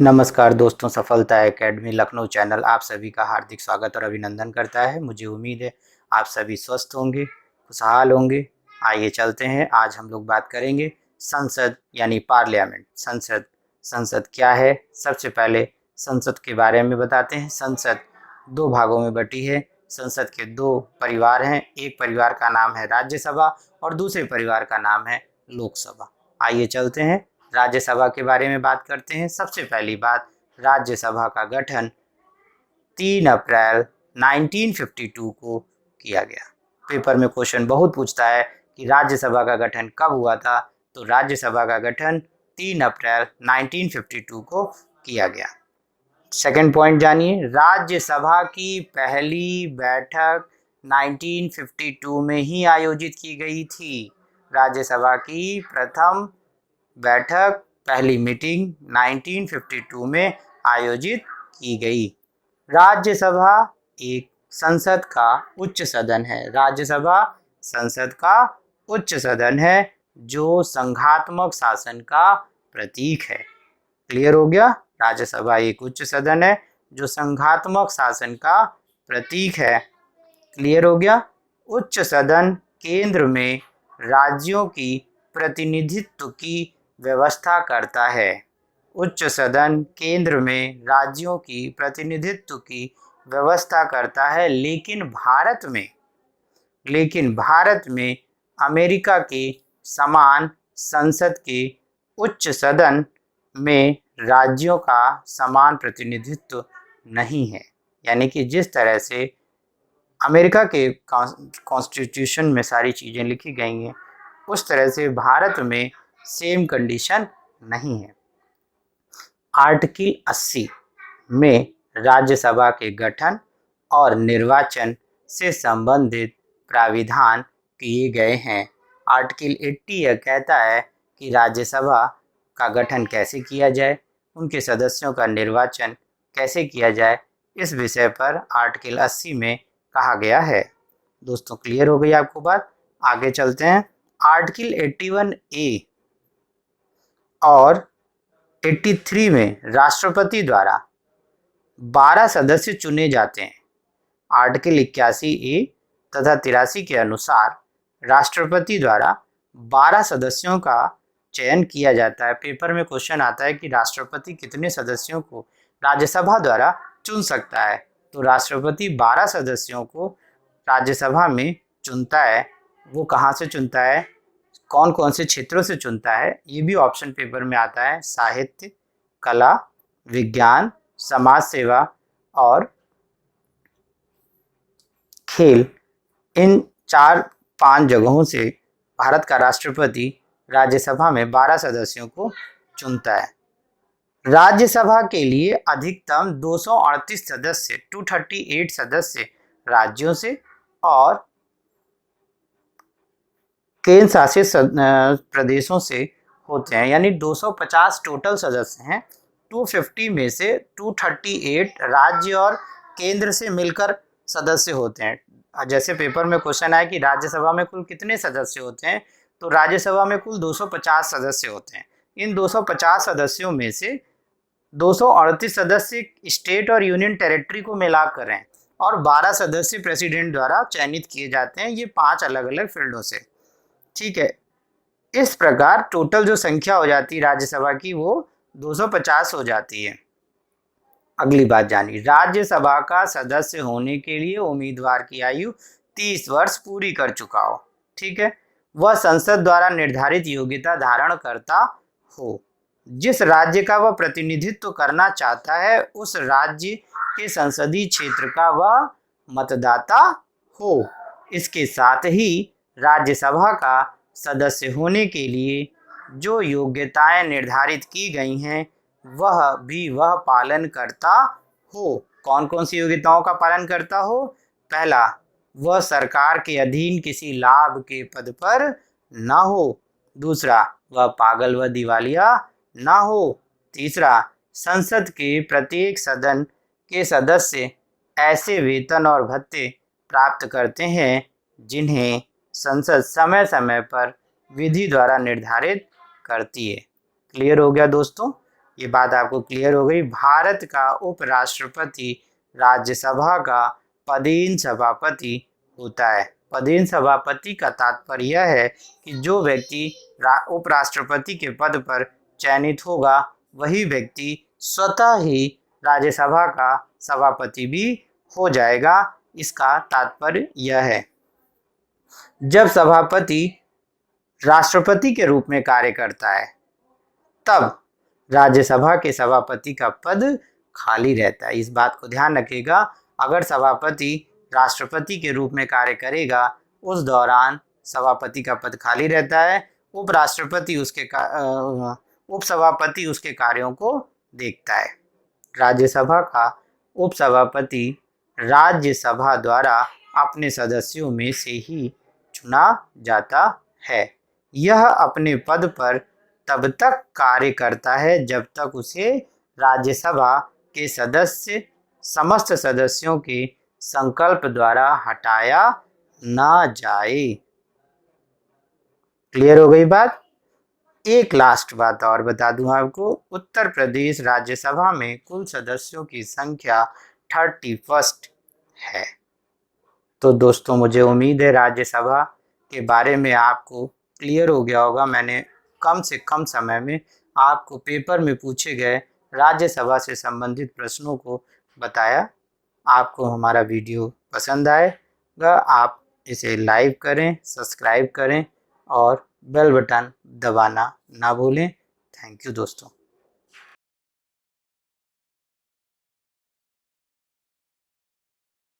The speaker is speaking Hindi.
नमस्कार दोस्तों, सफलता एकेडमी लखनऊ चैनल आप सभी का हार्दिक स्वागत और अभिनंदन करता है। मुझे उम्मीद है आप सभी स्वस्थ होंगे, खुशहाल होंगे। आइए चलते हैं। आज हम लोग बात करेंगे संसद यानी पार्लियामेंट। संसद क्या है? सबसे पहले संसद के बारे में बताते हैं। संसद दो भागों में बटी है। संसद के दो परिवार हैं। एक परिवार का नाम है राज्यसभा और दूसरे परिवार का नाम है लोकसभा। आइए चलते हैं, राज्यसभा के बारे में बात करते हैं। सबसे पहली बात, राज्यसभा का गठन 3 अप्रैल 1952 को किया गया। पेपर में क्वेश्चन बहुत पूछता है कि राज्यसभा का गठन कब हुआ था, तो राज्यसभा का गठन 3 अप्रैल 1952 को किया गया। सेकंड पॉइंट जानिए, राज्यसभा की पहली बैठक 1952 में ही आयोजित की गई थी। राज्यसभा की प्रथम बैठक, पहली मीटिंग 1952 में आयोजित की गई। राज्यसभा एक संसद का उच्च सदन है। राज्यसभा संसद का उच्च सदन है जो संघात्मक शासन का प्रतीक है। क्लियर हो गया? राज्यसभा एक उच्च सदन है जो संघात्मक शासन का प्रतीक है। क्लियर हो गया? उच्च सदन केंद्र में राज्यों की प्रतिनिधित्व की व्यवस्था करता है। उच्च सदन केंद्र में राज्यों की प्रतिनिधित्व की व्यवस्था करता है, लेकिन भारत में अमेरिका के समान संसद के उच्च सदन में राज्यों का समान प्रतिनिधित्व नहीं है। यानी कि जिस तरह से अमेरिका के कॉन्स्टिट्यूशन में सारी चीज़ें लिखी गई हैं, उस तरह से भारत में सेम कंडीशन नहीं है। आर्टिकल 80 में राज्यसभा के गठन और निर्वाचन से संबंधित प्राविधान किए गए हैं। आर्टिकल 80 यह कहता है कि राज्यसभा का गठन कैसे किया जाए, उनके सदस्यों का निर्वाचन कैसे किया जाए, इस विषय पर आर्टिकल 80 में कहा गया है। दोस्तों, क्लियर हो गई आपको बात? आगे चलते हैं। आर्टिकल 81A और 83 में राष्ट्रपति द्वारा 12 सदस्य चुने जाते हैं। आर्टिकल 81A तथा 83 के अनुसार राष्ट्रपति द्वारा 12 सदस्यों का चयन किया जाता है। पेपर में क्वेश्चन आता है कि राष्ट्रपति कितने सदस्यों को राज्यसभा द्वारा चुन सकता है, तो राष्ट्रपति 12 सदस्यों को राज्यसभा में चुनता है। वो कहाँ से चुनता है, कौन कौन से क्षेत्रों से चुनता है, ये भी ऑप्शन पेपर में आता है। साहित्य, कला, विज्ञान, समाज सेवा और खेल, इन 4-5 जगहों से भारत का राष्ट्रपति राज्यसभा में 12 सदस्यों को चुनता है। राज्यसभा के लिए अधिकतम 238 सदस्य 238 सदस्य राज्यों से और केंद्र शासित प्रदेशों से होते हैं। यानी 250 टोटल सदस्य हैं। 250 में से 238 राज्य और केंद्र से मिलकर सदस्य होते हैं। जैसे पेपर में क्वेश्चन आया कि राज्यसभा में कुल कितने सदस्य होते हैं, तो राज्यसभा में कुल 250 सदस्य होते हैं। इन 250 सदस्यों में से 238 सदस्य स्टेट और यूनियन टेरिटरी को मिलाकर हैं और 12 सदस्य प्रेसिडेंट द्वारा चयनित किए जाते हैं। ये 5 अलग अलग फील्डों से। ठीक है, इस प्रकार टोटल जो संख्या हो जाती है राज्यसभा की, वो 250 हो जाती है। अगली बात जानिए, राज्यसभा का सदस्य होने के लिए उम्मीदवार की आयु 30 वर्ष पूरी कर चुका हो। ठीक है, वह संसद द्वारा निर्धारित योग्यता धारण करता हो। जिस राज्य का वह प्रतिनिधित्व करना चाहता है, उस राज्य के संसदीय क्षेत्र का वह मतदाता हो। इसके साथ ही राज्यसभा का सदस्य होने के लिए जो योग्यताएं निर्धारित की गई हैं, वह पालन करता हो। कौन कौन सी योग्यताओं का पालन करता हो? पहला, वह सरकार के अधीन किसी लाभ के पद पर ना हो। दूसरा, वह पागल व दिवालिया ना हो। तीसरा, संसद के प्रत्येक सदन के सदस्य ऐसे वेतन और भत्ते प्राप्त करते हैं जिन्हें संसद समय समय पर विधि द्वारा निर्धारित करती है। क्लियर हो गया दोस्तों? ये बात आपको क्लियर हो गई। भारत का उपराष्ट्रपति राज्यसभा का पदेन सभापति होता है। पदेन सभापति का तात्पर्य यह है कि जो व्यक्ति उपराष्ट्रपति के पद पर चयनित होगा वही व्यक्ति स्वतः ही राज्यसभा का सभापति भी हो जाएगा। इसका तात्पर्य यह है। जब सभापति राष्ट्रपति के रूप में कार्य करता है तब राज्यसभा के सभापति का पद खाली रहता है। इस बात को ध्यान रखिएगा। अगर सभापति राष्ट्रपति के रूप में कार्य करेगा उस दौरान सभापति का पद खाली रहता है। उपराष्ट्रपति उपसभापति उसके कार्यों को देखता है। राज्यसभा का उपसभापति राज्यसभा द्वारा अपने सदस्यों में से ही चुना जाता है। यह अपने पद पर तब तक कार्य करता है जब तक उसे राज्यसभा के समस्त सदस्यों के संकल्प द्वारा हटाया ना जाए। क्लियर हो गई बात। एक लास्ट बात और बता दूं आपको, उत्तर प्रदेश राज्यसभा में कुल सदस्यों की संख्या 31 है। तो दोस्तों मुझे उम्मीद है राज्यसभा के बारे में आपको क्लियर हो गया होगा। मैंने कम से कम समय में आपको पेपर में पूछे गए राज्यसभा से संबंधित प्रश्नों को बताया। आपको हमारा वीडियो पसंद आएगा, आप इसे लाइक करें, सब्सक्राइब करें और बेल बटन दबाना ना भूलें। थैंक यू दोस्तों।